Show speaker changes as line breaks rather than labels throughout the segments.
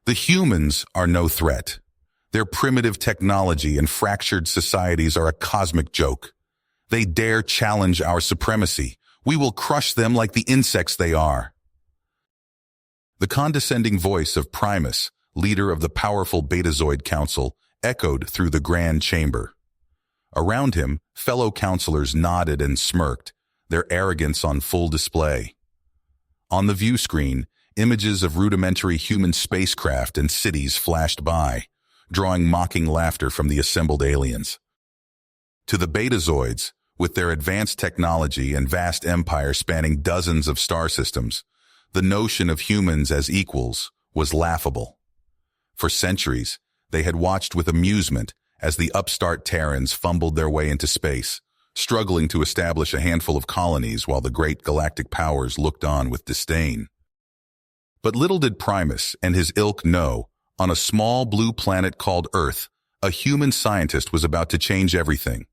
The humans are no threat. Their primitive technology and fractured societies are a cosmic joke. They dare challenge our supremacy. We will crush them like the insects they are. The condescending voice of Primus, leader of the powerful Betazoid Council, echoed through the grand chamber. Around him, fellow counselors nodded and smirked, their arrogance on full display. On the view screen, images of rudimentary human spacecraft and cities flashed by, drawing mocking laughter from the assembled aliens. To the Betazoids, with their advanced technology and vast empire spanning dozens of star systems, the notion of humans as equals was laughable. For centuries, they had watched with amusement as the upstart Terrans fumbled their way into space, struggling to establish a handful of colonies while the great galactic powers looked on with disdain. But little did Primus and his ilk know, on a small blue planet called Earth, a human scientist was about to change everything.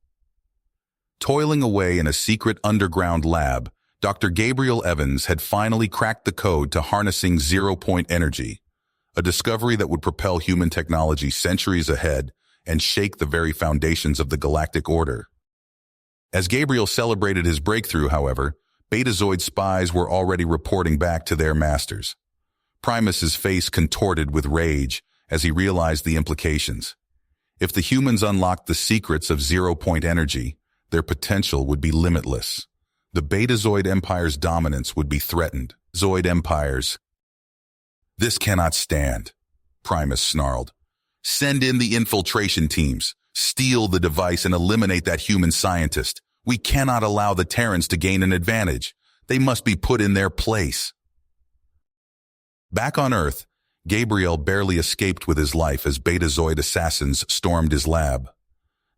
Toiling away in a secret underground lab, Dr. Gabriel Evans had finally cracked the code to harnessing zero-point energy, a discovery that would propel human technology centuries ahead and shake the very foundations of the galactic order. As Gabriel celebrated his breakthrough, however, Betazoid spies were already reporting back to their masters. Primus's face contorted with rage as he realized the implications. If the humans unlocked the secrets of zero-point energy, their potential would be limitless. The Betazoid Empire's dominance would be threatened. Zoid Empires. This cannot stand, Primus snarled. Send in the infiltration teams, steal the device and eliminate that human scientist. We cannot allow the Terrans to gain an advantage. They must be put in their place. Back on Earth, Gabriel barely escaped with his life as Betazoid assassins stormed his lab.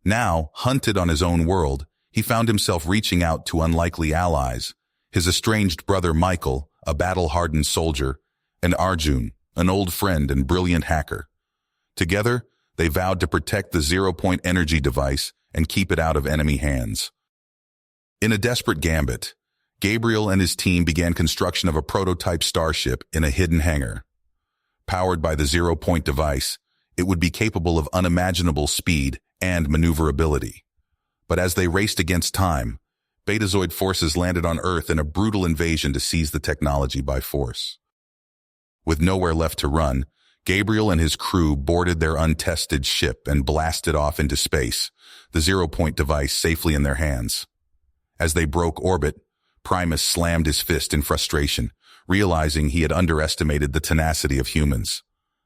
Now, hunted on his own world, he found himself reaching out to unlikely allies, his estranged brother Michael, a battle-hardened soldier, and Arjun, an old friend and brilliant hacker. Together, they vowed to protect the zero-point energy device and keep it out of enemy hands. In a desperate gambit, Gabriel and his team began construction of a prototype starship in a hidden hangar. Powered by the zero-point device, it would be capable of unimaginable speed and maneuverability. But as they raced against time, Betazoid forces landed on Earth in a brutal invasion to seize the technology by force. With nowhere left to run, Gabriel and his crew boarded their untested ship and blasted off into space, the zero-point device safely in their hands. As they broke orbit, Primus slammed his fist in frustration, realizing he had underestimated the tenacity of humans.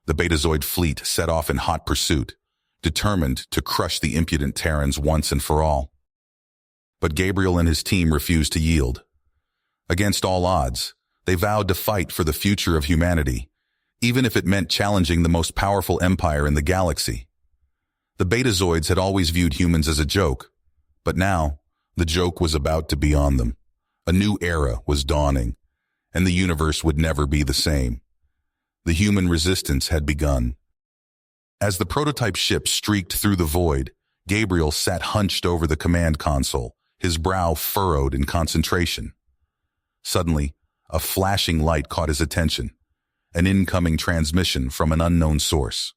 The Betazoid fleet set off in hot pursuit, determined to crush the impudent Terrans once and for all. But Gabriel and his team refused to yield. Against all odds, they vowed to fight for the future of humanity, even if it meant challenging the most powerful empire in the galaxy. The Betazoids had always viewed humans as a joke, but now the joke was about to be on them. A new era was dawning, and the universe would never be the same. The human resistance had begun. As the prototype ship streaked through the void, Gabriel sat hunched over the command console, his brow furrowed in concentration. Suddenly, a flashing light caught his attention, an incoming transmission from an unknown source.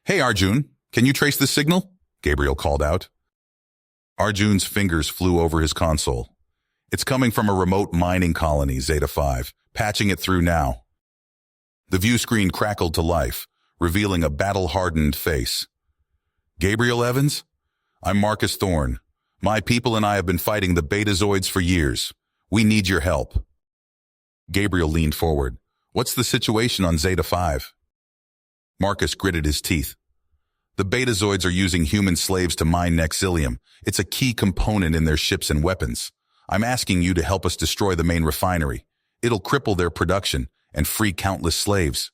"Hey, Arjun, can you trace the signal?" Gabriel called out. Arjun's fingers flew over his console. "It's coming from a remote mining colony, Zeta 5. Patching it through now." The view screen crackled to life, revealing a battle-hardened face. "Gabriel Evans? I'm Marcus Thorne. My people and I have been fighting the Betazoids for years. We need your help." Gabriel leaned forward. "What's the situation on Zeta 5? Marcus gritted his teeth. "The Betazoids are using human slaves to mine Nexilium. It's a key component in their ships and weapons. I'm asking you to help us destroy the main refinery. It'll cripple their production and free countless slaves."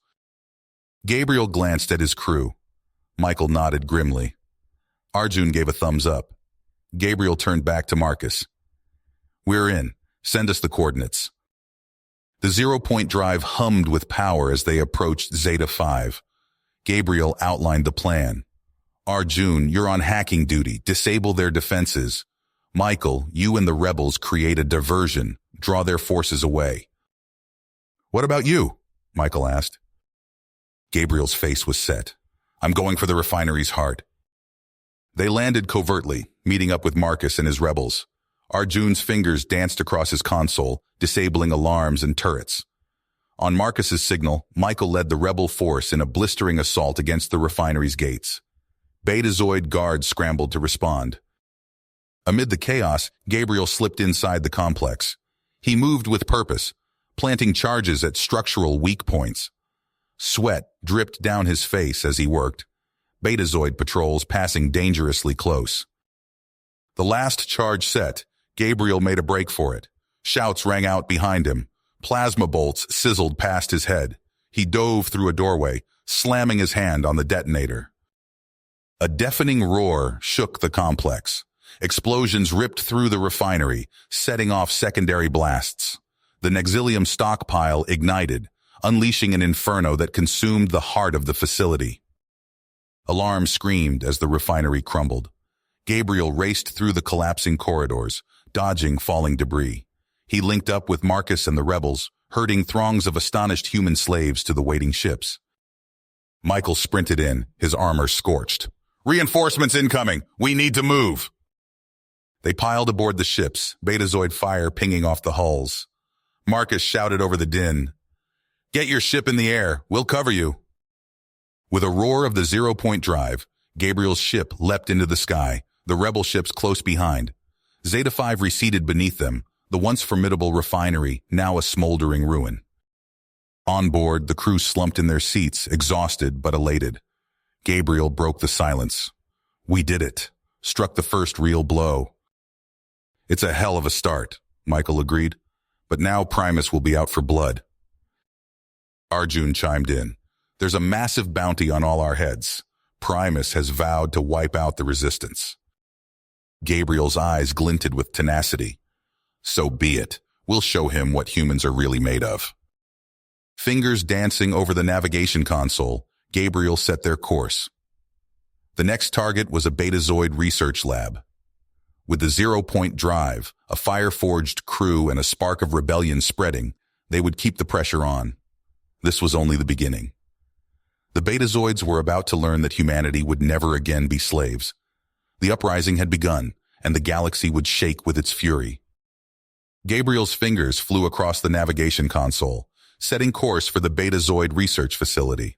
Gabriel glanced at his crew. Michael nodded grimly. Arjun gave a thumbs up. Gabriel turned back to Marcus. "We're in. Send us the coordinates." The zero-point drive hummed with power as they approached Zeta 5. Gabriel outlined the plan. "Arjun, you're on hacking duty. Disable their defenses. Michael, you and the rebels create a diversion. Draw their forces away." "What about you?" Michael asked. Gabriel's face was set. I'm going for the refinery's heart. They landed covertly, meeting up with Marcus and his rebels. Arjun's fingers danced across his console, disabling alarms and turrets. On Marcus's signal, Michael led the rebel force in a blistering assault against the refinery's gates. Betazoid guards scrambled to respond. Amid the chaos, Gabriel slipped inside the complex. He moved with purpose, planting charges at structural weak points. Sweat dripped down his face as he worked, Betazoid patrols passing dangerously close. The last charge set, Gabriel made a break for it. Shouts rang out behind him. Plasma bolts sizzled past his head. He dove through a doorway, slamming his hand on the detonator. A deafening roar shook the complex. Explosions ripped through the refinery, setting off secondary blasts. The Nexilium stockpile ignited, unleashing an inferno that consumed the heart of the facility. Alarms screamed as the refinery crumbled. Gabriel raced through the collapsing corridors, dodging falling debris. He linked up with Marcus and the rebels, herding throngs of astonished human slaves to the waiting ships. Michael sprinted in, his armor scorched. Reinforcements incoming! We need to move! They piled aboard the ships, Betazoid fire pinging off the hulls. Marcus shouted over the din, Get your ship in the air, we'll cover you. With a roar of the zero-point drive, Gabriel's ship leapt into the sky, the rebel ships close behind. Zeta 5 receded beneath them, the once formidable refinery, now a smoldering ruin. On board, the crew slumped in their seats, exhausted but elated. Gabriel broke the silence. We did it. Struck the first real blow. It's a hell of a start, Michael agreed. But now Primus will be out for blood. Arjun chimed in. There's a massive bounty on all our heads. Primus has vowed to wipe out the resistance. Gabriel's eyes glinted with tenacity. So be it. We'll show him what humans are really made of. Fingers dancing over the navigation console, Gabriel set their course. The next target was a Betazoid research lab. With the zero-point drive, a fire-forged crew, and a spark of rebellion spreading, they would keep the pressure on. This was only the beginning. The Betazoids were about to learn that humanity would never again be slaves. The uprising had begun, and the galaxy would shake with its fury. Gabriel's fingers flew across the navigation console, setting course for the Betazoid research facility.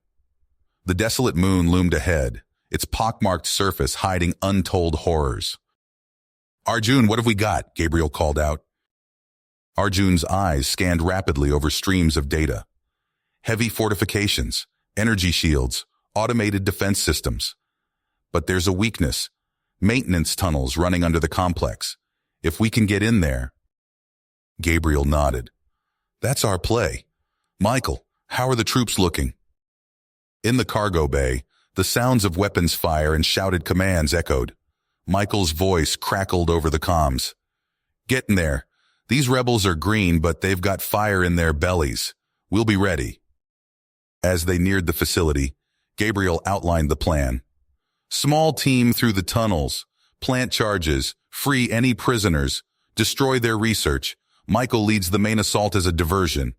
The desolate moon loomed ahead, its pockmarked surface hiding untold horrors. Arjun, what have we got? Gabriel called out. Arjun's eyes scanned rapidly over streams of data. Heavy fortifications, energy shields, automated defense systems. But there's a weakness. Maintenance tunnels running under the complex. If we can get in there... Gabriel nodded. That's our play. Michael, how are the troops looking? In the cargo bay, the sounds of weapons fire and shouted commands echoed. Michael's voice crackled over the comms. Get in there. These rebels are green, but they've got fire in their bellies. We'll be ready. As they neared the facility, Gabriel outlined the plan. Small team through the tunnels, plant charges, free any prisoners, destroy their research. Michael leads the main assault as a diversion.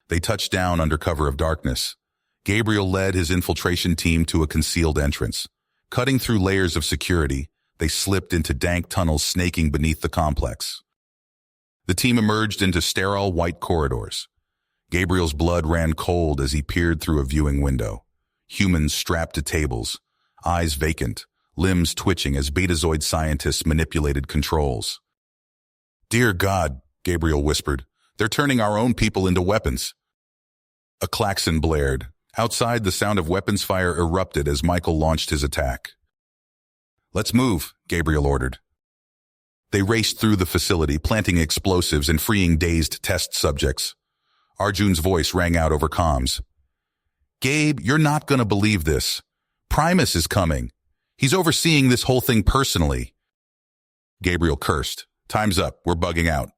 They touched down under cover of darkness. Gabriel led his infiltration team to a concealed entrance. Cutting through layers of security, they slipped into dank tunnels snaking beneath the complex. The team emerged into sterile white corridors. Gabriel's blood ran cold as he peered through a viewing window. Humans strapped to tables, eyes vacant, limbs twitching as Betazoid scientists manipulated controls. Dear God, Gabriel whispered, they're turning our own people into weapons. A klaxon blared. Outside, the sound of weapons fire erupted as Michael launched his attack. Let's move, Gabriel ordered. They raced through the facility, planting explosives and freeing dazed test subjects. Arjun's voice rang out over comms. Gabe, you're not going to believe this. Primus is coming. He's overseeing this whole thing personally. Gabriel cursed. Time's up. We're bugging out.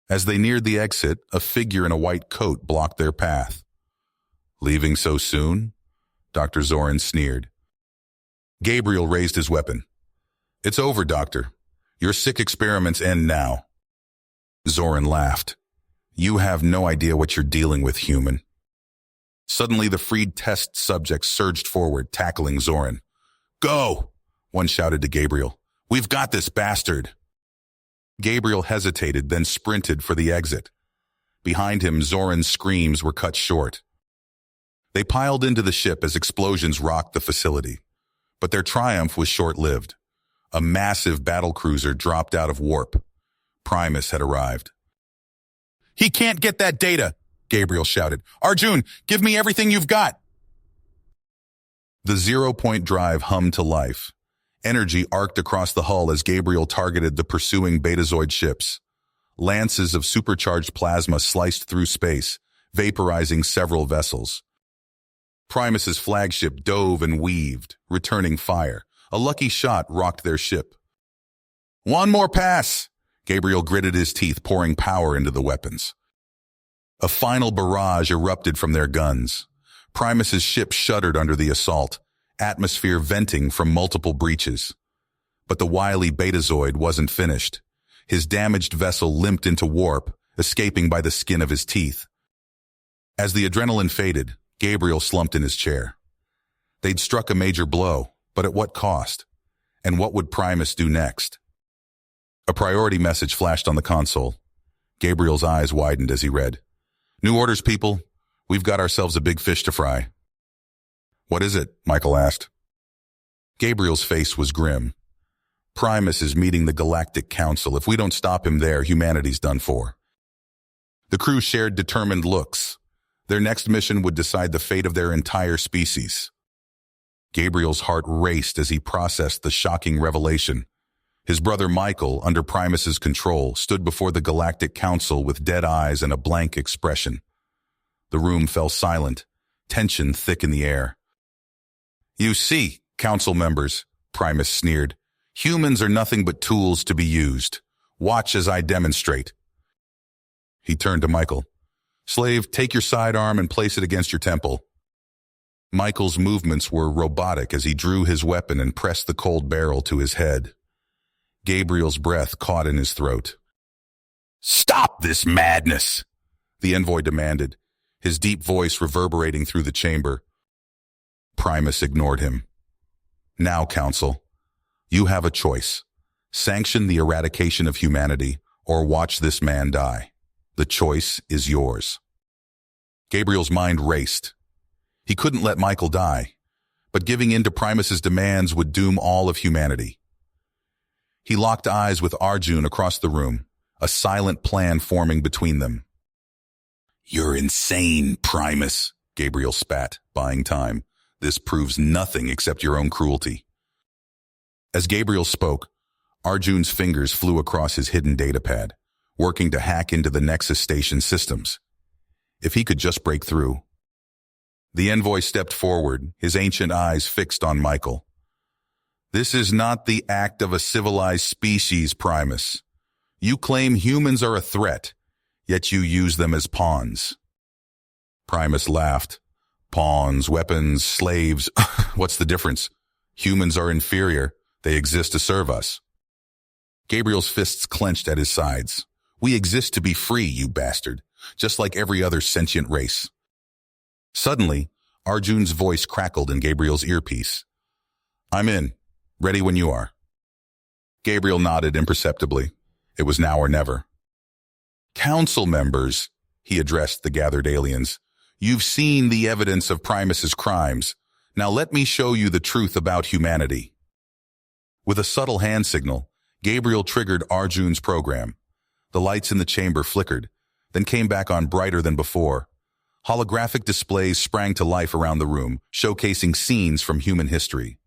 As they neared the exit, a figure in a white coat blocked their path. Leaving so soon? Dr. Zoran sneered. Gabriel raised his weapon. It's over, Doctor. Your sick experiments end now. Zoran laughed. You have no idea what you're dealing with, human. Suddenly, the freed test subjects surged forward, tackling Zoran. "Go!" one shouted to Gabriel. "We've got this bastard!" Gabriel hesitated, then sprinted for the exit. Behind him, Zoran's screams were cut short. They piled into the ship as explosions rocked the facility. But their triumph was short-lived. A massive battlecruiser dropped out of warp. Primus had arrived. "He can't get that data!" Gabriel shouted. "Arjun, give me everything you've got!" The zero-point drive hummed to life. Energy arced across the hull as Gabriel targeted the pursuing Betazoid ships. Lances of supercharged plasma sliced through space, vaporizing several vessels. Primus's flagship dove and weaved, returning fire. A lucky shot rocked their ship. "One more pass!" Gabriel gritted his teeth, pouring power into the weapons. A final barrage erupted from their guns. Primus's ship shuddered under the assault, atmosphere venting from multiple breaches. But the wily Betazoid wasn't finished. His damaged vessel limped into warp, escaping by the skin of his teeth. As the adrenaline faded, Gabriel slumped in his chair. They'd struck a major blow, but at what cost? And what would Primus do next? A priority message flashed on the console. Gabriel's eyes widened as he read. "New orders, people. We've got ourselves a big fish to fry." "What is it?" Michael asked. Gabriel's face was grim. "Primus is meeting the Galactic Council. If we don't stop him there, humanity's done for." The crew shared determined looks. Their next mission would decide the fate of their entire species. Gabriel's heart raced as he processed the shocking revelation. His brother Michael, under Primus's control, stood before the Galactic Council with dead eyes and a blank expression. The room fell silent, tension thick in the air. "You see, Council members," Primus sneered, "humans are nothing but tools to be used. Watch as I demonstrate." He turned to Michael. "Slave, take your sidearm and place it against your temple." Michael's movements were robotic as he drew his weapon and pressed the cold barrel to his head. Gabriel's breath caught in his throat. "Stop this madness!" the envoy demanded, his deep voice reverberating through the chamber. Primus ignored him. "Now, Council, you have a choice. Sanction the eradication of humanity or watch this man die. The choice is yours." Gabriel's mind raced. He couldn't let Michael die, but giving in to Primus's demands would doom all of humanity. He locked eyes with Arjun across the room, a silent plan forming between them. "You're insane, Primus," Gabriel spat, buying time. "This proves nothing except your own cruelty." As Gabriel spoke, Arjun's fingers flew across his hidden datapad, working to hack into the Nexus station systems. If he could just break through. The envoy stepped forward, his ancient eyes fixed on Michael. "This is not the act of a civilized species, Primus. You claim humans are a threat, yet you use them as pawns." Primus laughed. "Pawns, weapons, slaves, what's the difference? Humans are inferior. They exist to serve us." Gabriel's fists clenched at his sides. "We exist to be free, you bastard, just like every other sentient race." Suddenly, Arjun's voice crackled in Gabriel's earpiece. "I'm in. Ready when you are." Gabriel nodded imperceptibly. It was now or never. "Council members," he addressed the gathered aliens, "you've seen the evidence of Primus's crimes. Now let me show you the truth about humanity." With a subtle hand signal, Gabriel triggered Arjun's program. The lights in the chamber flickered, then came back on brighter than before. Holographic displays sprang to life around the room, showcasing scenes from human history.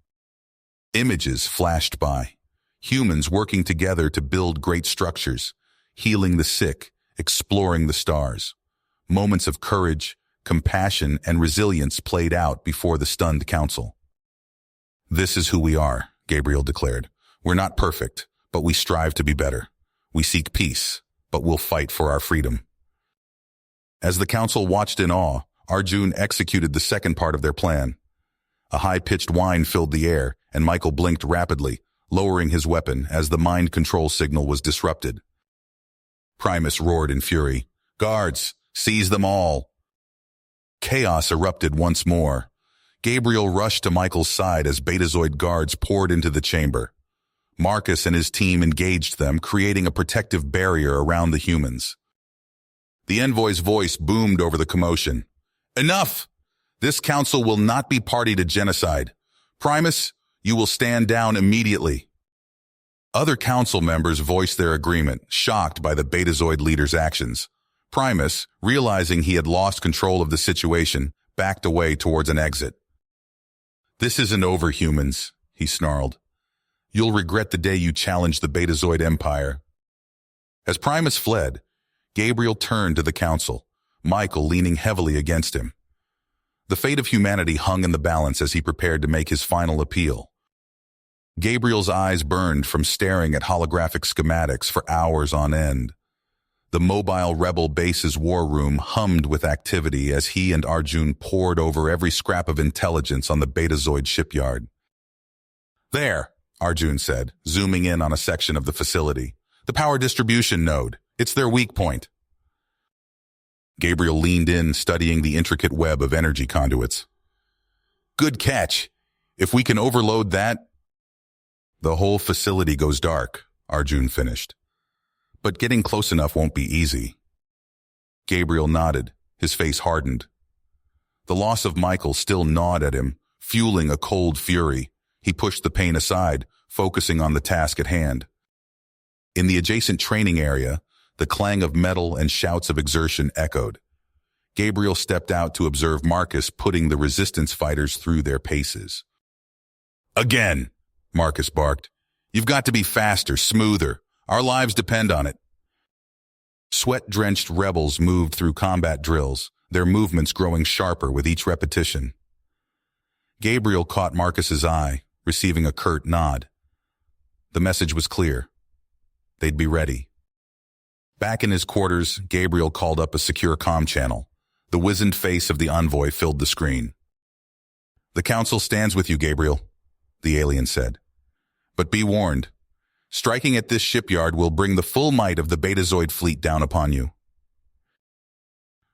Images flashed by. Humans working together to build great structures, healing the sick, exploring the stars. Moments of courage, compassion, and resilience played out before the stunned council. "This is who we are," Gabriel declared. "We're not perfect, but we strive to be better. We seek peace, but we'll fight for our freedom." As the council watched in awe, Arjun executed the second part of their plan. A high-pitched whine filled the air, and Michael blinked rapidly, lowering his weapon as the mind control signal was disrupted. Primus roared in fury. "Guards, seize them all!" Chaos erupted once more. Gabriel rushed to Michael's side as Betazoid guards poured into the chamber. Marcus and his team engaged them, creating a protective barrier around the humans. The envoy's voice boomed over the commotion. Enough! This council will not be party to genocide. Primus, you will stand down immediately. Other council members voiced their agreement, shocked by the Betazoid leader's actions. Primus, realizing he had lost control of the situation, backed away towards an exit. This isn't over, humans, he snarled. You'll regret the day you challenged the Betazoid Empire. As Primus fled, Gabriel turned to the council, Michael leaning heavily against him. The fate of humanity hung in the balance as he prepared to make his final appeal. Gabriel's eyes burned from staring at holographic schematics for hours on end. The mobile rebel base's war room hummed with activity as he and Arjun pored over every scrap of intelligence on the Betazoid shipyard. There, Arjun said, zooming in on a section of the facility. The power distribution node. It's their weak point. Gabriel leaned in, studying the intricate web of energy conduits. Good catch. If we can overload that, the whole facility goes dark, Arjun finished. But getting close enough won't be easy. Gabriel nodded, his face hardened. The loss of Michael still gnawed at him, fueling a cold fury. He pushed the pain aside, focusing on the task at hand. In the adjacent training area, the clang of metal and shouts of exertion echoed. Gabriel stepped out to observe Marcus putting the resistance fighters through their paces. Again, Marcus barked. You've got to be faster, smoother. Our lives depend on it. Sweat-drenched rebels moved through combat drills, their movements growing sharper with each repetition. Gabriel caught Marcus's eye, receiving a curt nod. The message was clear. They'd be ready. Back in his quarters, Gabriel called up a secure comm channel. The wizened face of the envoy filled the screen. The council stands with you, Gabriel, the alien said. But be warned. Striking at this shipyard will bring the full might of the Betazoid fleet down upon you.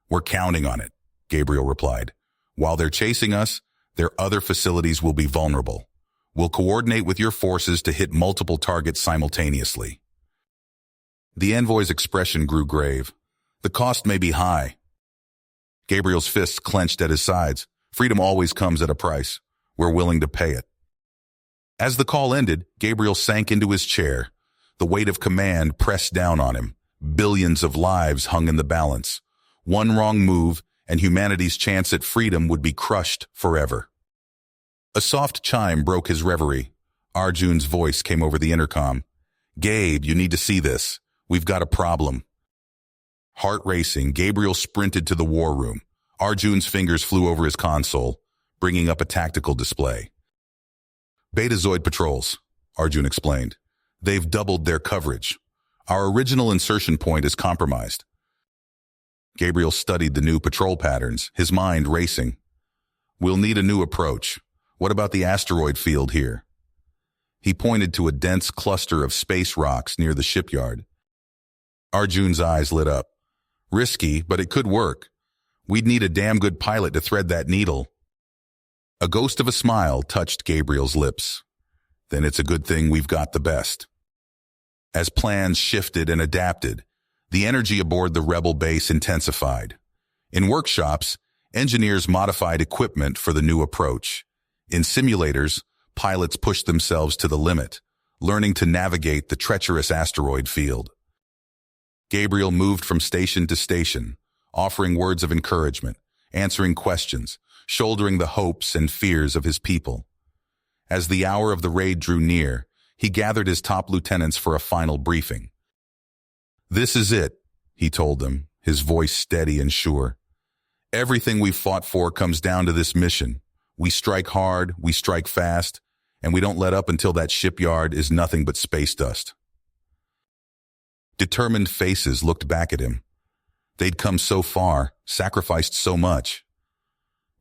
We're counting on it, Gabriel replied. While they're chasing us, their other facilities will be vulnerable. We'll coordinate with your forces to hit multiple targets simultaneously. The envoy's expression grew grave. The cost may be high. Gabriel's fists clenched at his sides. Freedom always comes at a price. We're willing to pay it. As the call ended, Gabriel sank into his chair. The weight of command pressed down on him. Billions of lives hung in the balance. One wrong move, and humanity's chance at freedom would be crushed forever. A soft chime broke his reverie. Arjun's voice came over the intercom. Gabe, you need to see this. We've got a problem. Heart racing, Gabriel sprinted to the war room. Arjun's fingers flew over his console, bringing up a tactical display. Betazoid patrols, Arjun explained. They've doubled their coverage. Our original insertion point is compromised. Gabriel studied the new patrol patterns, his mind racing. We'll need a new approach. What about the asteroid field here? He pointed to a dense cluster of space rocks near the shipyard. Arjun's eyes lit up. Risky, but it could work. We'd need a damn good pilot to thread that needle. A ghost of a smile touched Gabriel's lips. Then it's a good thing we've got the best. As plans shifted and adapted, the energy aboard the rebel base intensified. In workshops, engineers modified equipment for the new approach. In simulators, pilots pushed themselves to the limit, learning to navigate the treacherous asteroid field. Gabriel moved from station to station, offering words of encouragement, answering questions, shouldering the hopes and fears of his people. As the hour of the raid drew near, he gathered his top lieutenants for a final briefing. This is it, he told them, his voice steady and sure. Everything we've fought for comes down to this mission. We strike hard, we strike fast, and we don't let up until that shipyard is nothing but space dust. Determined faces looked back at him. They'd come so far, sacrificed so much.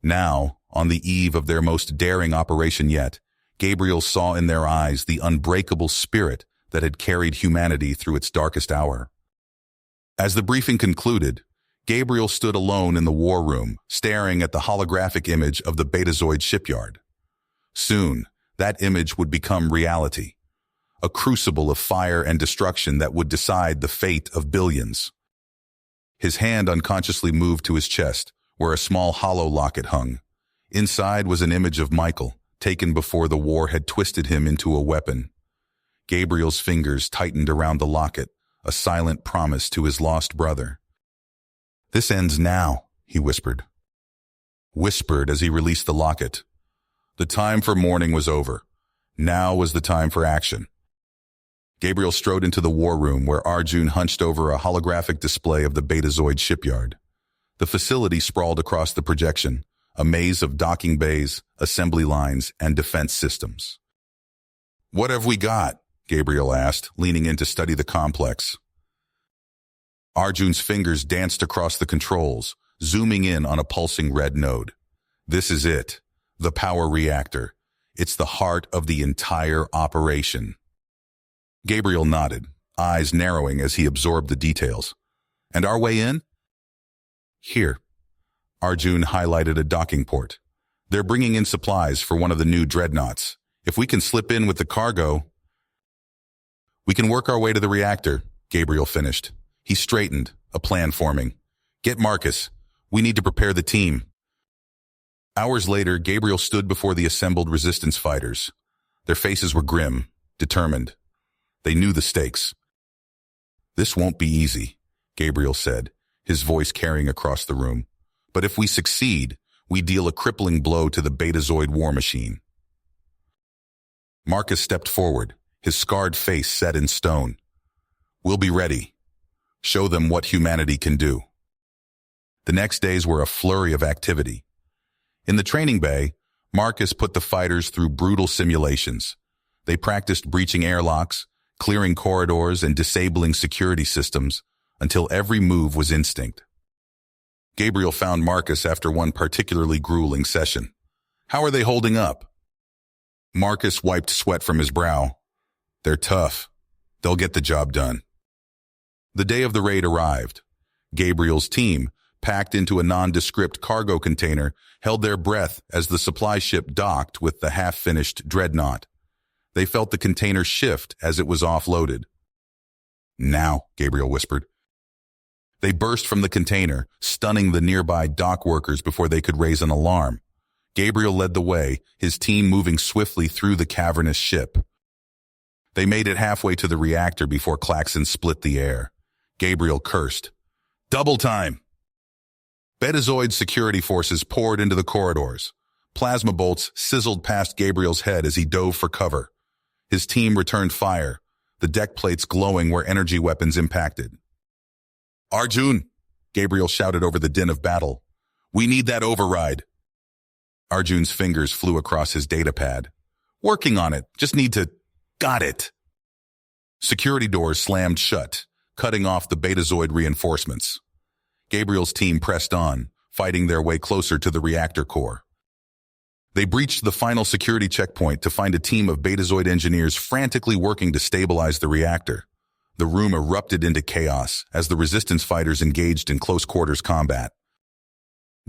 Now, on the eve of their most daring operation yet, Gabriel saw in their eyes the unbreakable spirit that had carried humanity through its darkest hour. As the briefing concluded, Gabriel stood alone in the war room, staring at the holographic image of the Betazoid shipyard. Soon, that image would become reality, a crucible of fire and destruction that would decide the fate of billions. His hand unconsciously moved to his chest, where a small hollow locket hung. Inside was an image of Michael, taken before the war had twisted him into a weapon. Gabriel's fingers tightened around the locket, a silent promise to his lost brother. "This ends now," he whispered as he released the locket. The time for mourning was over. Now was the time for action. Gabriel strode into the war room where Arjun hunched over a holographic display of the Betazoid shipyard. The facility sprawled across the projection, a maze of docking bays, assembly lines, and defense systems. "What have we got?" Gabriel asked, leaning in to study the complex. Arjun's fingers danced across the controls, zooming in on a pulsing red node. "This is it, the power reactor. It's the heart of the entire operation." Gabriel nodded, eyes narrowing as he absorbed the details. "And our way in?" "Here." Arjun highlighted a docking port. "They're bringing in supplies for one of the new dreadnoughts. If we can slip in with the cargo..." "We can work our way to the reactor," Gabriel finished. He straightened, a plan forming. "Get Marcus. We need to prepare the team." Hours later, Gabriel stood before the assembled resistance fighters. Their faces were grim, determined. They knew the stakes. "This won't be easy," Gabriel said, his voice carrying across the room. "But if we succeed, we deal a crippling blow to the Betazoid war machine." Marcus stepped forward, his scarred face set in stone. "We'll be ready. Show them what humanity can do." The next days were a flurry of activity. In the training bay, Marcus put the fighters through brutal simulations. They practiced breaching airlocks, clearing corridors, and disabling security systems until every move was instinct. Gabriel found Marcus after one particularly grueling session. "How are they holding up?" Marcus wiped sweat from his brow. "They're tough. They'll get the job done." The day of the raid arrived. Gabriel's team, packed into a nondescript cargo container, held their breath as the supply ship docked with the half-finished dreadnought. They felt the container shift as it was offloaded. "Now," Gabriel whispered. They burst from the container, stunning the nearby dock workers before they could raise an alarm. Gabriel led the way, his team moving swiftly through the cavernous ship. They made it halfway to the reactor before klaxons split the air. Gabriel cursed. "Double time!" Betazoid security forces poured into the corridors. Plasma bolts sizzled past Gabriel's head as he dove for cover. His team returned fire, the deck plates glowing where energy weapons impacted. "Arjun!" Gabriel shouted over the din of battle. "We need that override." Arjun's fingers flew across his datapad. "Working on it. Just need to... Got it." Security doors slammed shut, cutting off the Betazoid reinforcements. Gabriel's team pressed on, fighting their way closer to the reactor core. They breached the final security checkpoint to find a team of Betazoid engineers frantically working to stabilize the reactor. The room erupted into chaos as the resistance fighters engaged in close-quarters combat.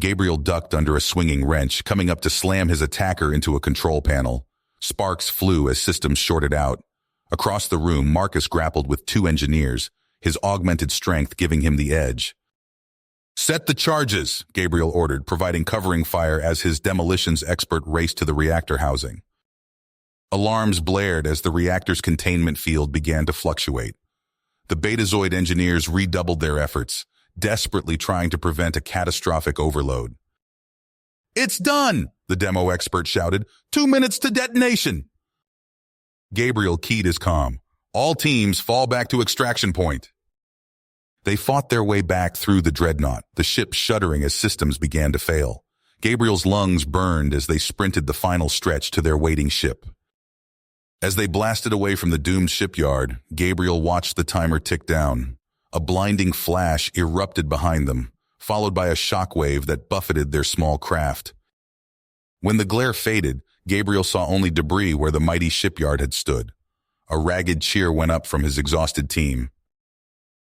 Gabriel ducked under a swinging wrench, coming up to slam his attacker into a control panel. Sparks flew as systems shorted out. Across the room, Marcus grappled with two engineers, his augmented strength giving him the edge. "Set the charges," Gabriel ordered, providing covering fire as his demolitions expert raced to the reactor housing. Alarms blared as the reactor's containment field began to fluctuate. The Betazoid engineers redoubled their efforts, desperately trying to prevent a catastrophic overload. "It's done!" the demo expert shouted. 2 minutes to detonation!" Gabriel keyed his comm. "All teams fall back to extraction point." They fought their way back through the dreadnought, the ship shuddering as systems began to fail. Gabriel's lungs burned as they sprinted the final stretch to their waiting ship. As they blasted away from the doomed shipyard, Gabriel watched the timer tick down. A blinding flash erupted behind them, followed by a shockwave that buffeted their small craft. When the glare faded, Gabriel saw only debris where the mighty shipyard had stood. A ragged cheer went up from his exhausted team.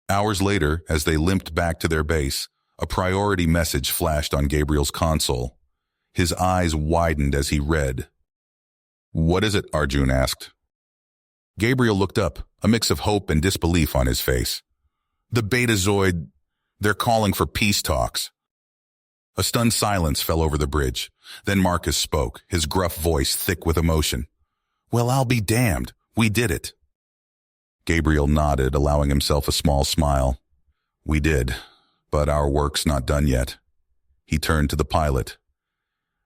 Hours later, as they limped back to their base, A priority message flashed on Gabriel's console. His eyes widened as he read. "What is it?" Arjun asked. Gabriel looked up, a mix of hope and disbelief on his face. "The Betazoid, they're calling for peace talks." A stunned silence fell over the bridge. Then Marcus spoke, his gruff voice thick with emotion. "Well, I'll be damned. We did it." Gabriel nodded, allowing himself a small smile. "We did, but our work's not done yet." He turned to the pilot.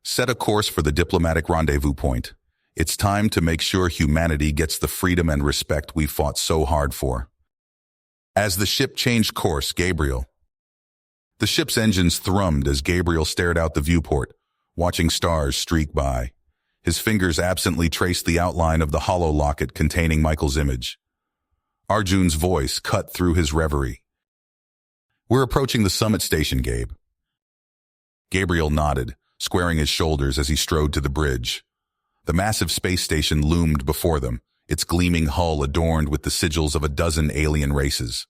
"Set a course for the diplomatic rendezvous point. It's time to make sure humanity gets the freedom and respect we fought so hard for." As the ship changed course, the ship's engines thrummed as Gabriel stared out the viewport, watching stars streak by. His fingers absently traced the outline of the hollow locket containing Michael's image. Arjun's voice cut through his reverie. "We're approaching the summit station, Gabe." Gabriel nodded, squaring his shoulders as he strode to the bridge. The massive space station loomed before them, its gleaming hull adorned with the sigils of a dozen alien races.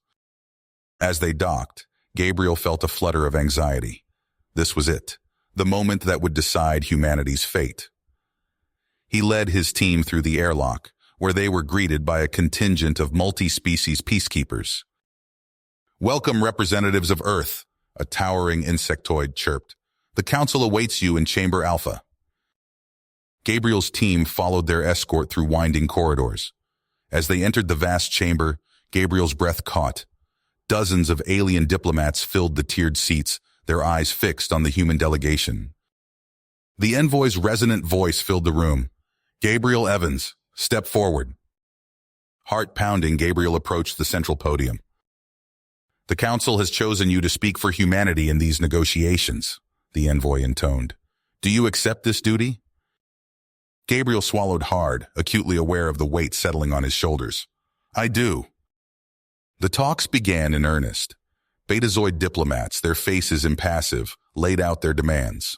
As they docked, Gabriel felt a flutter of anxiety. This was it, the moment that would decide humanity's fate. He led his team through the airlock, where they were greeted by a contingent of multi-species peacekeepers. "Welcome, representatives of Earth," a towering insectoid chirped. "The Council awaits you in Chamber Alpha." Gabriel's team followed their escort through winding corridors. As they entered the vast chamber, Gabriel's breath caught. Dozens of alien diplomats filled the tiered seats, their eyes fixed on the human delegation. The envoy's resonant voice filled the room. "Gabriel Evans, step forward." Heart pounding, Gabriel approached the central podium. "The Council has chosen you to speak for humanity in these negotiations," the envoy intoned. "Do you accept this duty?" Gabriel swallowed hard, acutely aware of the weight settling on his shoulders. "I do." The talks began in earnest. Betazoid diplomats, their faces impassive, laid out their demands.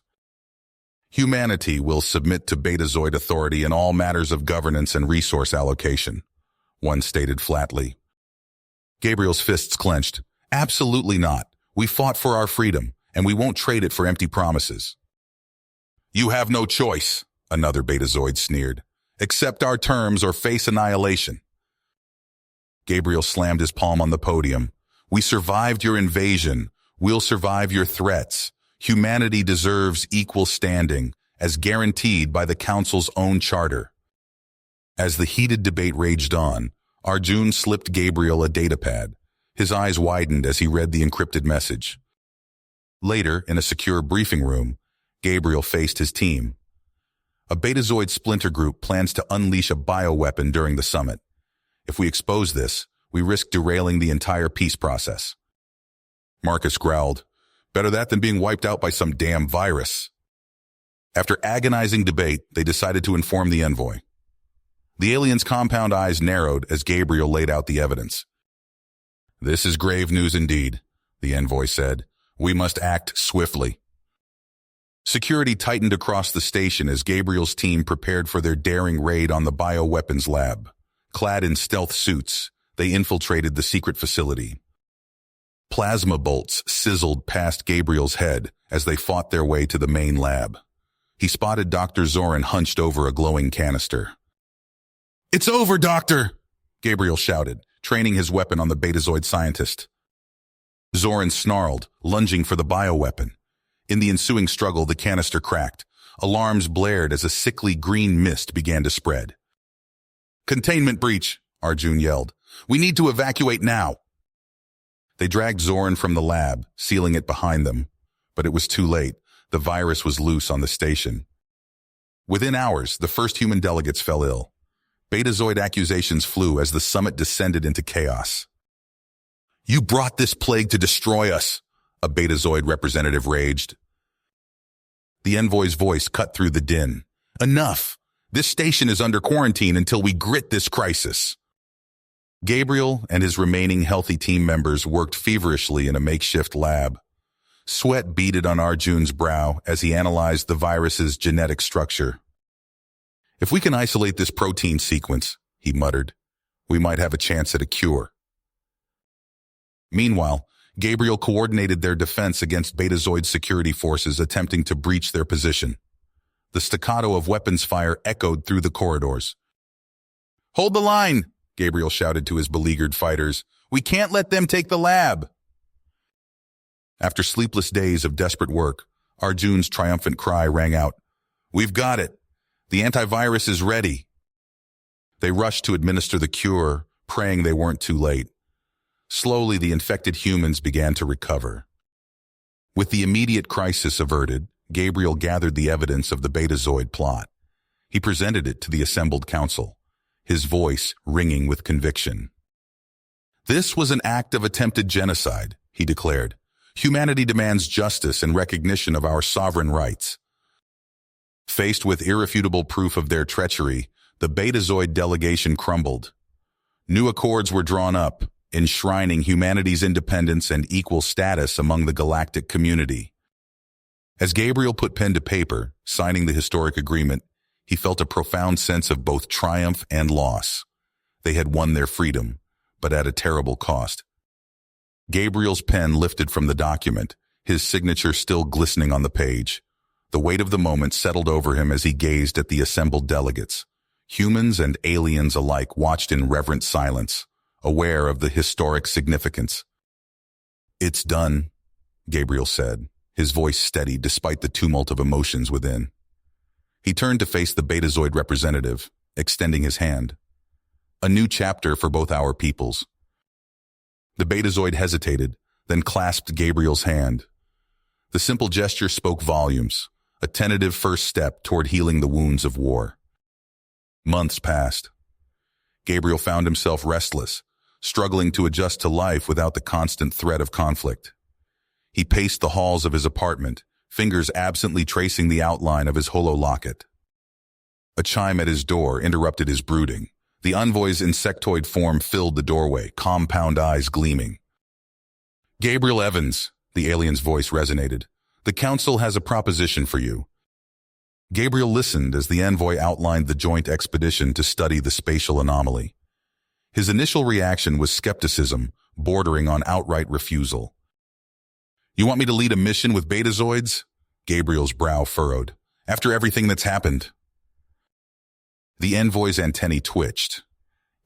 "Humanity will submit to Betazoid authority in all matters of governance and resource allocation," one stated flatly. Gabriel's fists clenched. "Absolutely not. We fought for our freedom, and we won't trade it for empty promises." "You have no choice," another Betazoid sneered. "Accept our terms or face annihilation." Gabriel slammed his palm on the podium. "We survived your invasion. We'll survive your threats. Humanity deserves equal standing, as guaranteed by the Council's own charter." As the heated debate raged on, Arjun slipped Gabriel a datapad. His eyes widened as he read the encrypted message. Later, in a secure briefing room, Gabriel faced his team. "A Betazoid splinter group plans to unleash a bioweapon during the summit. If we expose this, we risk derailing the entire peace process." Marcus growled, "Better that than being wiped out by some damn virus." After agonizing debate, they decided to inform the envoy. The alien's compound eyes narrowed as Gabriel laid out the evidence. "This is grave news indeed," the envoy said. "We must act swiftly." Security tightened across the station as Gabriel's team prepared for their daring raid on the bioweapons lab. Clad in stealth suits, they infiltrated the secret facility. Plasma bolts sizzled past Gabriel's head as they fought their way to the main lab. He spotted Dr. Zoran hunched over a glowing canister. "It's over, Doctor!" Gabriel shouted, training his weapon on the Betazoid scientist. Zoran snarled, lunging for the bioweapon. In the ensuing struggle, the canister cracked. Alarms blared as a sickly green mist began to spread. "Containment breach," Arjun yelled. "We need to evacuate now." They dragged Zoran from the lab, sealing it behind them. But it was too late. The virus was loose on the station. Within hours, the first human delegates fell ill. Betazoid accusations flew as the summit descended into chaos. "You brought this plague to destroy us," a Betazoid representative raged. The envoy's voice cut through the din. "Enough! This station is under quarantine until we grit this crisis." Gabriel and his remaining healthy team members worked feverishly in a makeshift lab. Sweat beaded on Arjun's brow as he analyzed the virus's genetic structure. "If we can isolate this protein sequence," he muttered, "we might have a chance at a cure." Meanwhile, Gabriel coordinated their defense against Betazoid security forces attempting to breach their position. The staccato of weapons fire echoed through the corridors. "Hold the line!" Gabriel shouted to his beleaguered fighters. "We can't let them take the lab!" After sleepless days of desperate work, Arjun's triumphant cry rang out. "We've got it! The antivirus is ready!" They rushed to administer the cure, praying they weren't too late. Slowly, the infected humans began to recover. With the immediate crisis averted, Gabriel gathered the evidence of the Betazoid plot. He presented it to the assembled council, his voice ringing with conviction. "This was an act of attempted genocide," he declared. "Humanity demands justice and recognition of our sovereign rights." Faced with irrefutable proof of their treachery, the Betazoid delegation crumbled. New accords were drawn up, enshrining humanity's independence and equal status among the galactic community. As Gabriel put pen to paper, signing the historic agreement, he felt a profound sense of both triumph and loss. They had won their freedom, but at a terrible cost. Gabriel's pen lifted from the document, his signature still glistening on the page. The weight of the moment settled over him as he gazed at the assembled delegates. Humans and aliens alike watched in reverent silence, aware of the historic significance. "It's done," Gabriel said, his voice steady despite the tumult of emotions within. He turned to face the Betazoid representative, extending his hand. "A new chapter for both our peoples." The Betazoid hesitated, then clasped Gabriel's hand. The simple gesture spoke volumes, a tentative first step toward healing the wounds of war. Months passed. Gabriel found himself restless, struggling to adjust to life without the constant threat of conflict. He paced the halls of his apartment, fingers absently tracing the outline of his hololocket. A chime at his door interrupted his brooding. The envoy's insectoid form filled the doorway, compound eyes gleaming. "Gabriel Evans," the alien's voice resonated. "The council has a proposition for you." Gabriel listened as the envoy outlined the joint expedition to study the spatial anomaly. His initial reaction was skepticism, bordering on outright refusal. "You want me to lead a mission with Betazoids?" Gabriel's brow furrowed. "After everything that's happened?" The envoy's antennae twitched.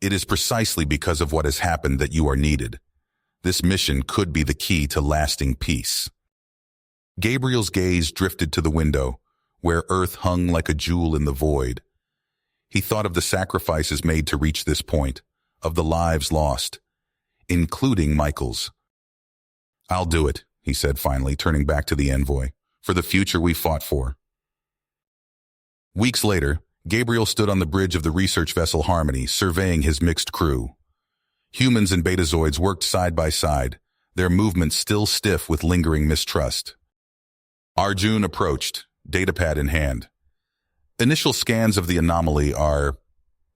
"It is precisely because of what has happened that you are needed. This mission could be the key to lasting peace." Gabriel's gaze drifted to the window, where Earth hung like a jewel in the void. He thought of the sacrifices made to reach this point, of the lives lost, including Michael's. "I'll do it," he said finally, turning back to the envoy, "for the future we fought for." Weeks later, Gabriel stood on the bridge of the research vessel Harmony, surveying his mixed crew. Humans and Betazoids worked side by side, their movements still stiff with lingering mistrust. Arjun approached, datapad in hand. "Initial scans of the anomaly are,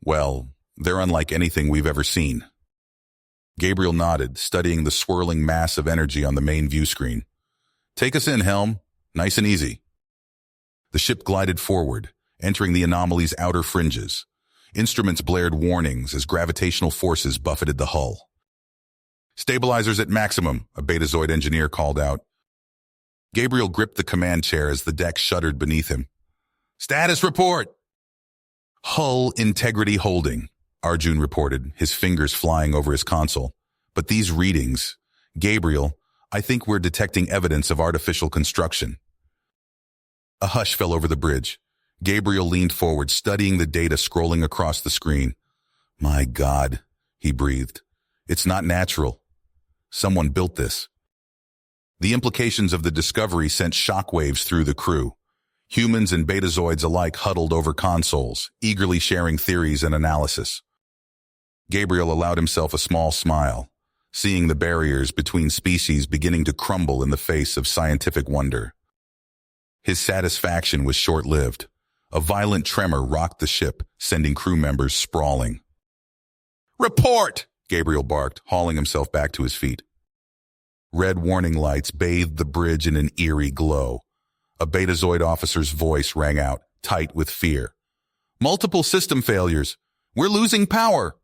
well, they're unlike anything we've ever seen." Gabriel nodded, studying the swirling mass of energy on the main view screen. "Take us in, Helm. Nice and easy." The ship glided forward, entering the anomaly's outer fringes. Instruments blared warnings as gravitational forces buffeted the hull. "Stabilizers at maximum," a Betazoid engineer called out. Gabriel gripped the command chair as the deck shuddered beneath him. "Status report!" "Hull integrity holding," Arjun reported, his fingers flying over his console. "But these readings, Gabriel, I think we're detecting evidence of artificial construction." A hush fell over the bridge. Gabriel leaned forward, studying the data scrolling across the screen. "My God," he breathed. "It's not natural. Someone built this." The implications of the discovery sent shockwaves through the crew. Humans and Betazoids alike huddled over consoles, eagerly sharing theories and analysis. Gabriel allowed himself a small smile, seeing the barriers between species beginning to crumble in the face of scientific wonder. His satisfaction was short-lived. A violent tremor rocked the ship, sending crew members sprawling. "Report!" Gabriel barked, hauling himself back to his feet. Red warning lights bathed the bridge in an eerie glow. A Betazoid officer's voice rang out, tight with fear. "Multiple system failures. We're losing power."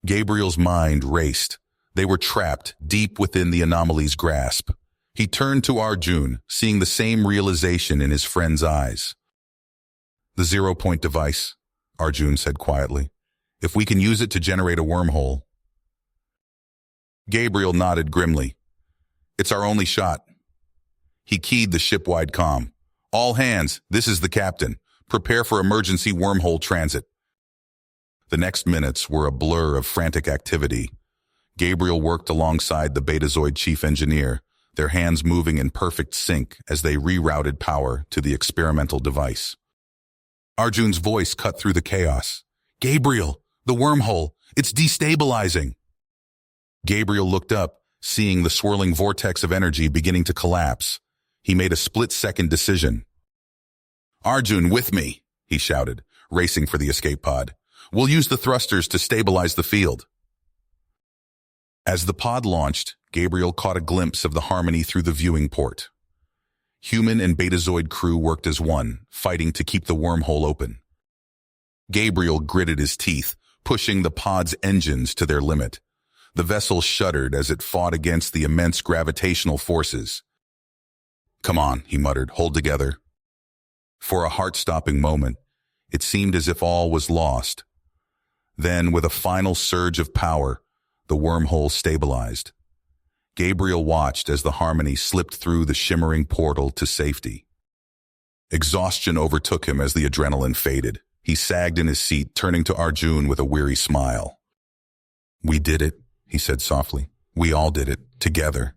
Gabriel's mind raced, They were trapped deep within the anomaly's grasp. He turned to Arjun, seeing the same realization in his friend's eyes. "The zero-point device," Arjun said quietly. "If we can use it to generate a wormhole." Gabriel nodded grimly. "It's our only shot." He keyed the ship-wide comm. "All hands, this is the captain. Prepare for emergency wormhole transit." The next minutes were a blur of frantic activity. Gabriel worked alongside the Betazoid chief engineer, their hands moving in perfect sync as they rerouted power to the experimental device. Arjun's voice cut through the chaos. "Gabriel, the wormhole, it's destabilizing." Gabriel looked up, seeing the swirling vortex of energy beginning to collapse. He made a split-second decision. "Arjun, with me," he shouted, racing for the escape pod. "We'll use the thrusters to stabilize the field." As the pod launched, Gabriel caught a glimpse of the Harmony through the viewing port. Human and Betazoid crew worked as one, fighting to keep the wormhole open. Gabriel gritted his teeth, pushing the pod's engines to their limit. The vessel shuddered as it fought against the immense gravitational forces. "Come on," he muttered, "hold together." For a heart-stopping moment, it seemed as if all was lost. Then, with a final surge of power, the wormhole stabilized. Gabriel watched as the Harmony slipped through the shimmering portal to safety. Exhaustion overtook him as the adrenaline faded. He sagged in his seat, turning to Arjun with a weary smile. "We did it," he said softly. "We all did it, together."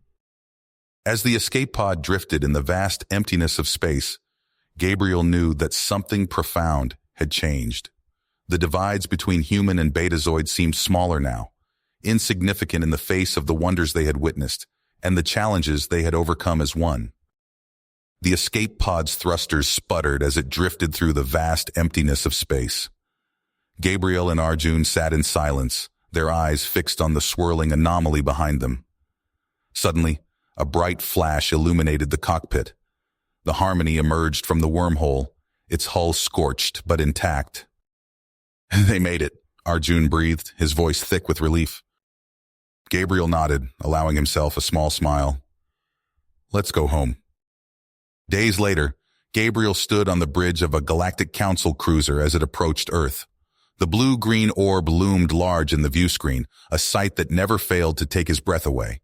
As the escape pod drifted in the vast emptiness of space, Gabriel knew that something profound had changed. The divides between human and Betazoid seemed smaller now, insignificant in the face of the wonders they had witnessed and the challenges they had overcome as one. The escape pod's thrusters sputtered as it drifted through the vast emptiness of space. Gabriel and Arjun sat in silence, their eyes fixed on the swirling anomaly behind them. Suddenly, a bright flash illuminated the cockpit. The Harmony emerged from the wormhole, its hull scorched but intact. "They made it," Arjun breathed, his voice thick with relief. Gabriel nodded, allowing himself a small smile. "Let's go home." Days later, Gabriel stood on the bridge of a Galactic Council cruiser as it approached Earth. The blue-green orb loomed large in the viewscreen, a sight that never failed to take his breath away.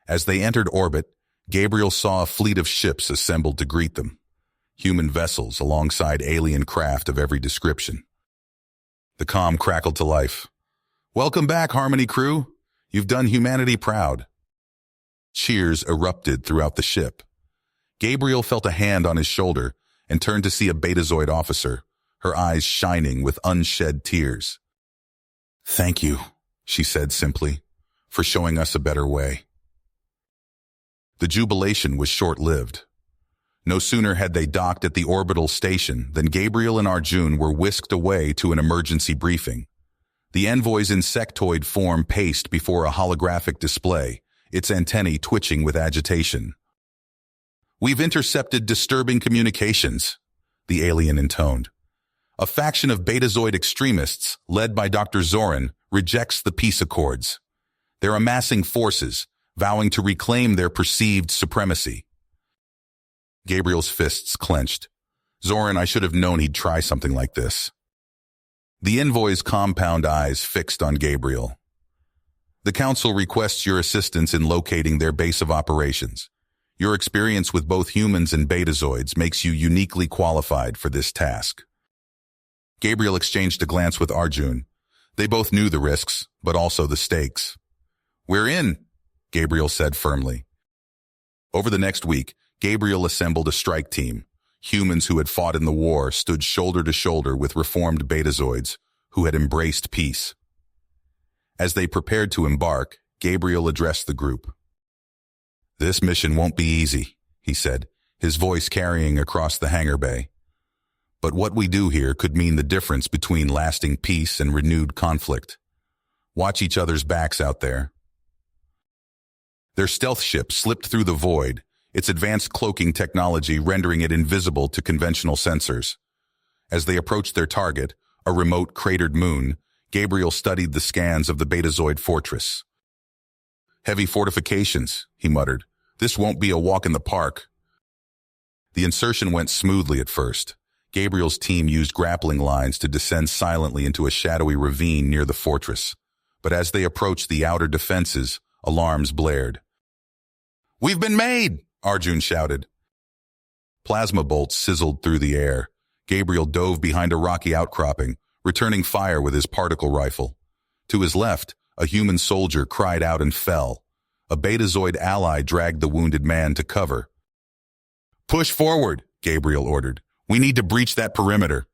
As they entered orbit, Gabriel saw a fleet of ships assembled to greet them. Human vessels alongside alien craft of every description. The comm crackled to life. "Welcome back, Harmony crew. You've done humanity proud." Cheers erupted throughout the ship. Gabriel felt a hand on his shoulder and turned to see a Betazoid officer, her eyes shining with unshed tears. "Thank you," she said simply, "for showing us a better way." The jubilation was short-lived. No sooner had they docked at the orbital station than Gabriel and Arjun were whisked away to an emergency briefing. The envoy's insectoid form paced before a holographic display, its antennae twitching with agitation. "We've intercepted disturbing communications," the alien intoned. "A faction of Betazoid extremists, led by Dr. Zoran, rejects the peace accords. They're amassing forces, vowing to reclaim their perceived supremacy." Gabriel's fists clenched. "Zoran, I should have known he'd try something like this." The envoy's compound eyes fixed on Gabriel. "The Council requests your assistance in locating their base of operations. Your experience with both humans and Betazoids makes you uniquely qualified for this task." Gabriel exchanged a glance with Arjun. They both knew the risks, but also the stakes. "We're in," Gabriel said firmly. Over the next week, Gabriel assembled a strike team. Humans who had fought in the war stood shoulder to shoulder with reformed Betazoids who had embraced peace. As they prepared to embark, Gabriel addressed the group. "This mission won't be easy," he said, his voice carrying across the hangar bay. "But what we do here could mean the difference between lasting peace and renewed conflict. Watch each other's backs out there." Their stealth ship slipped through the void, its advanced cloaking technology rendering it invisible to conventional sensors. As they approached their target, a remote cratered moon, Gabriel studied the scans of the Betazoid fortress. Heavy fortifications, he muttered. This won't be a walk in the park. The insertion went smoothly at first. Gabriel's team used grappling lines to descend silently into a shadowy ravine near the fortress. But as they approached the outer defenses, alarms blared. "We've been made!" Arjun shouted. Plasma bolts sizzled through the air. Gabriel dove behind a rocky outcropping, returning fire with his particle rifle. To his left, a human soldier cried out and fell. A Betazoid ally dragged the wounded man to cover. "Push forward," Gabriel ordered. "We need to breach that perimeter."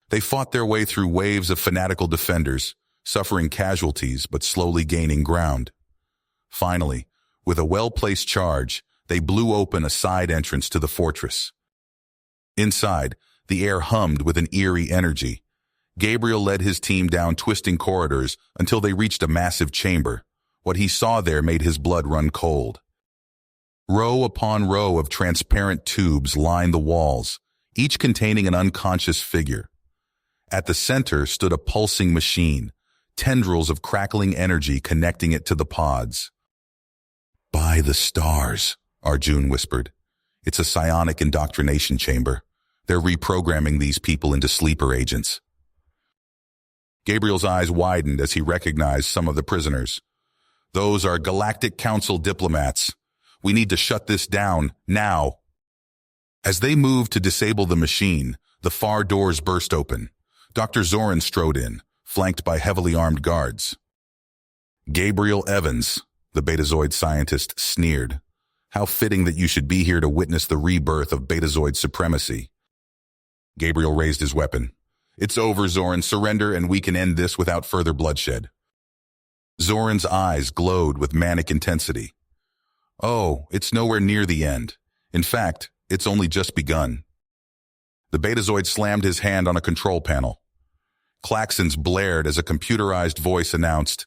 They fought their way through waves of fanatical defenders, suffering casualties but slowly gaining ground. Finally, with a well-placed charge, they blew open a side entrance to the fortress. Inside, the air hummed with an eerie energy. Gabriel led his team down twisting corridors until they reached a massive chamber. What he saw there made his blood run cold. Row upon row of transparent tubes lined the walls, each containing an unconscious figure. At the center stood a pulsing machine, tendrils of crackling energy connecting it to the pods. "By the stars," Arjun whispered. "It's a psionic indoctrination chamber. They're reprogramming these people into sleeper agents." Gabriel's eyes widened as he recognized some of the prisoners. "Those are Galactic Council diplomats. We need to shut this down, now." As they moved to disable the machine, the far doors burst open. Dr. Zoran strode in, flanked by heavily armed guards. "Gabriel Evans," the Betazoid scientist sneered. "How fitting that you should be here to witness the rebirth of Betazoid supremacy." Gabriel raised his weapon. "It's over, Zoran. Surrender and we can end this without further bloodshed." Zoran's eyes glowed with manic intensity. "Oh, it's nowhere near the end. In fact, it's only just begun." The Betazoid slammed his hand on a control panel. Klaxons blared as a computerized voice announced,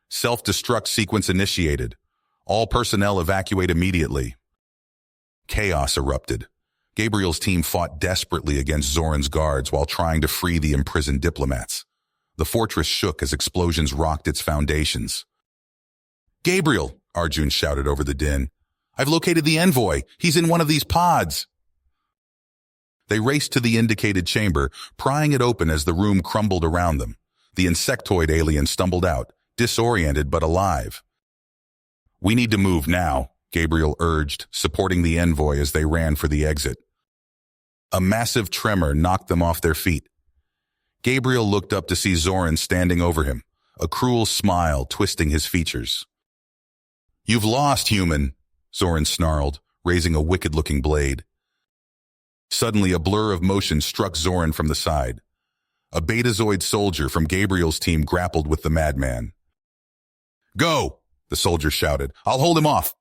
"Self-destruct sequence initiated. All personnel evacuate immediately." Chaos erupted. Gabriel's team fought desperately against Zoran's guards while trying to free the imprisoned diplomats. The fortress shook as explosions rocked its foundations. "Gabriel!" Arjun shouted over the din. "I've located the envoy. He's in one of these pods." They raced to the indicated chamber, prying it open as the room crumbled around them. The insectoid alien stumbled out, disoriented but alive. "We need to move now," Gabriel urged, supporting the envoy as they ran for the exit. A massive tremor knocked them off their feet. Gabriel looked up to see Zoran standing over him, a cruel smile twisting his features. "You've lost, human," Zoran snarled, raising a wicked-looking blade. Suddenly, a blur of motion struck Zoran from the side. A Betazoid soldier from Gabriel's team grappled with the madman. "Go!" the soldier shouted. "I'll hold him off."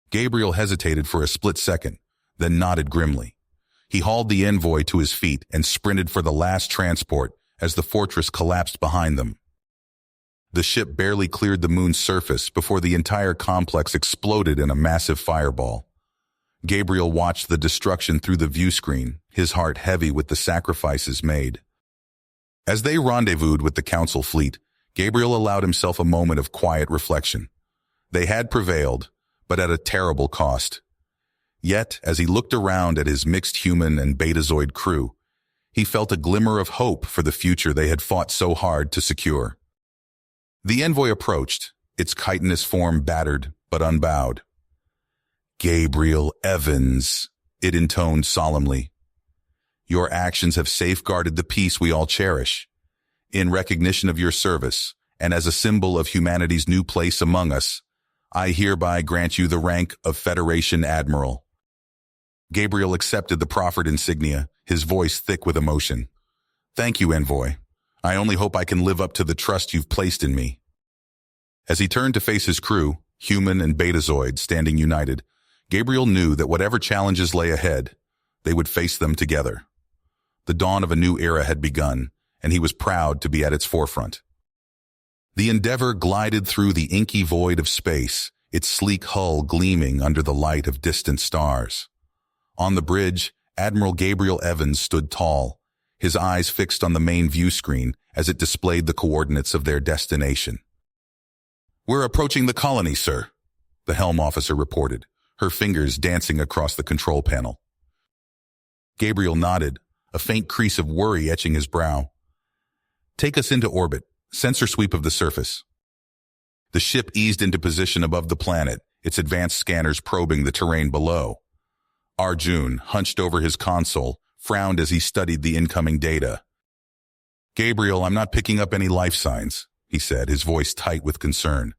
Gabriel hesitated for a split second, then nodded grimly. He hauled the envoy to his feet and sprinted for the last transport as the fortress collapsed behind them. The ship barely cleared the moon's surface before the entire complex exploded in a massive fireball. Gabriel watched the destruction through the view screen, his heart heavy with the sacrifices made. As they rendezvoused with the council fleet, Gabriel allowed himself a moment of quiet reflection. They had prevailed, but at a terrible cost. Yet, as he looked around at his mixed human and Betazoid crew, he felt a glimmer of hope for the future they had fought so hard to secure. The envoy approached, its chitinous form battered but unbowed. "Gabriel Evans," it intoned solemnly. "Your actions have safeguarded the peace we all cherish. In recognition of your service, and as a symbol of humanity's new place among us, I hereby grant you the rank of Federation Admiral." Gabriel accepted the proffered insignia, his voice thick with emotion. "Thank you, envoy. I only hope I can live up to the trust you've placed in me." As he turned to face his crew, human and Betazoid standing united, Gabriel knew that whatever challenges lay ahead, they would face them together. The dawn of a new era had begun, and he was proud to be at its forefront. The Endeavor glided through the inky void of space, its sleek hull gleaming under the light of distant stars. On the bridge, Admiral Gabriel Evans stood tall, his eyes fixed on the main view screen as it displayed the coordinates of their destination. We're approaching the colony, sir, the helm officer reported, her fingers dancing across the control panel. Gabriel nodded, a faint crease of worry etching his brow. Take us into orbit. Sensor sweep of the surface. The ship eased into position above the planet, its advanced scanners probing the terrain below. Arjun, hunched over his console, frowned as he studied the incoming data. Gabriel, I'm not picking up any life signs, he said, his voice tight with concern.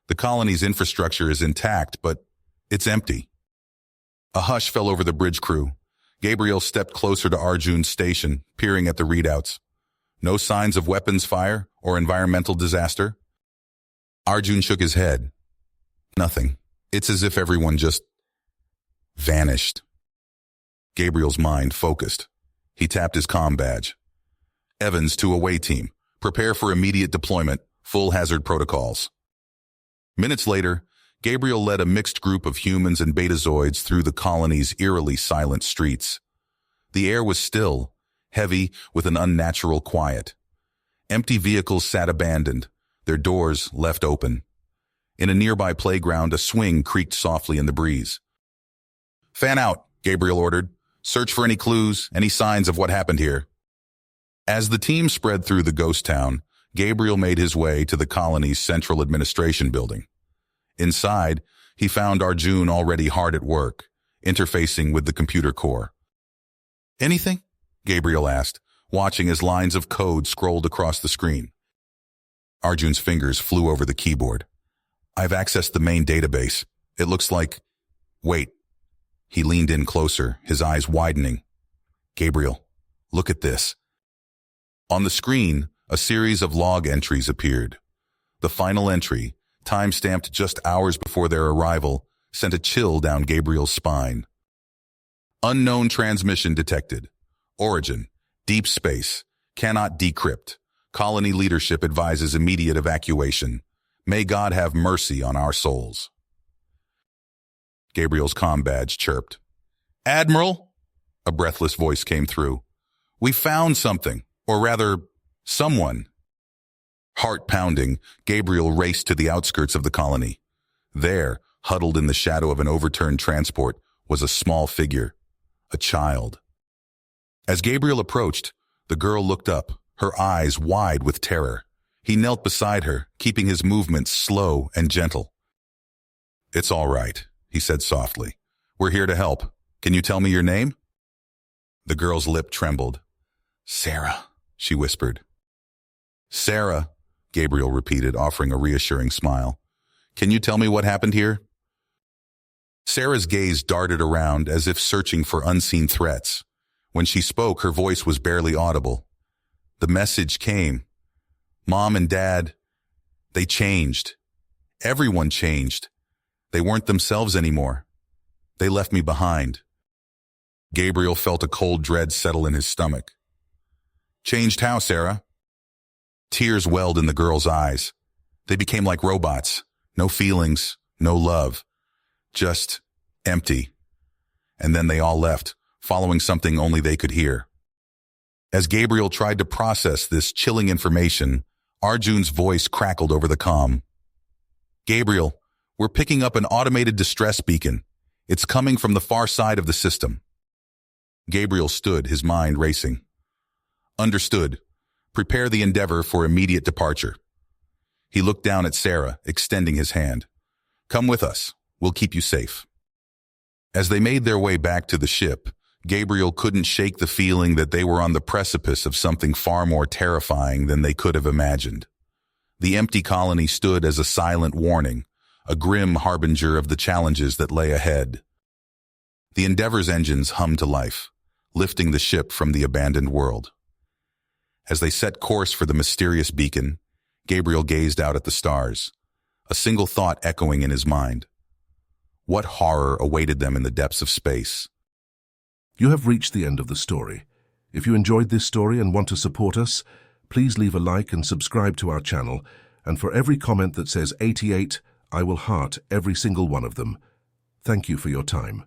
The colony's infrastructure is intact, but it's empty. A hush fell over the bridge crew. Gabriel stepped closer to Arjun's station, peering at the readouts. No signs of weapons fire or environmental disaster? Arjun shook his head. Nothing. It's as if everyone just vanished. Gabriel's mind focused. He tapped his comm badge. Evans to away team. Prepare for immediate deployment. Full hazard protocols. Minutes later, Gabriel led a mixed group of humans and betazoids through the colony's eerily silent streets. The air was still, heavy with an unnatural quiet. Empty vehicles sat abandoned, their doors left open. In a nearby playground, a swing creaked softly in the breeze. Fan out, Gabriel ordered. Search for any clues, any signs of what happened here. As the team spread through the ghost town, Gabriel made his way to the colony's central administration building. Inside, he found Arjun already hard at work, interfacing with the computer core. Anything? Gabriel asked, watching as lines of code scrolled across the screen. Arjun's fingers flew over the keyboard. I've accessed the main database. It looks like... Wait. He leaned in closer, his eyes widening. Gabriel, look at this. On the screen, a series of log entries appeared. The final entry, time-stamped just hours before their arrival, sent a chill down Gabriel's spine. Unknown transmission detected. Origin, deep space, cannot decrypt. Colony leadership advises immediate evacuation. May God have mercy on our souls. Gabriel's comm badge chirped. Admiral, a breathless voice came through. We found something, or rather, someone. Heart pounding, Gabriel raced to the outskirts of the colony. There, huddled in the shadow of an overturned transport, was a small figure, a child. As Gabriel approached, the girl looked up, her eyes wide with terror. He knelt beside her, keeping his movements slow and gentle. It's all right, he said softly. We're here to help. Can you tell me your name? The girl's lip trembled. Sarah, she whispered. Sarah, Gabriel repeated, offering a reassuring smile. Can you tell me what happened here? Sarah's gaze darted around as if searching for unseen threats. When she spoke, her voice was barely audible. The message came. Mom and Dad, they changed. Everyone changed. They weren't themselves anymore. They left me behind. Gabriel felt a cold dread settle in his stomach. Changed how, Sarah? Tears welled in the girl's eyes. They became like robots. No feelings, no love. Just empty. And then they all left, following something only they could hear. As Gabriel tried to process this chilling information, Arjun's voice crackled over the comm. Gabriel, we're picking up an automated distress beacon. It's coming from the far side of the system. Gabriel stood, his mind racing. Understood. Prepare the Endeavor for immediate departure. He looked down at Sarah, extending his hand. Come with us. We'll keep you safe. As they made their way back to the ship, Gabriel couldn't shake the feeling that they were on the precipice of something far more terrifying than they could have imagined. The empty colony stood as a silent warning, a grim harbinger of the challenges that lay ahead. The Endeavor's engines hummed to life, lifting the ship from the abandoned world. As they set course for the mysterious beacon, Gabriel gazed out at the stars, a single thought echoing in his mind. What horror awaited them in the depths of space?
You have reached the end of the story. If you enjoyed this story and want to support us, please leave a like and subscribe to our channel, and for every comment that says 88, I will heart every single one of them. Thank you for your time.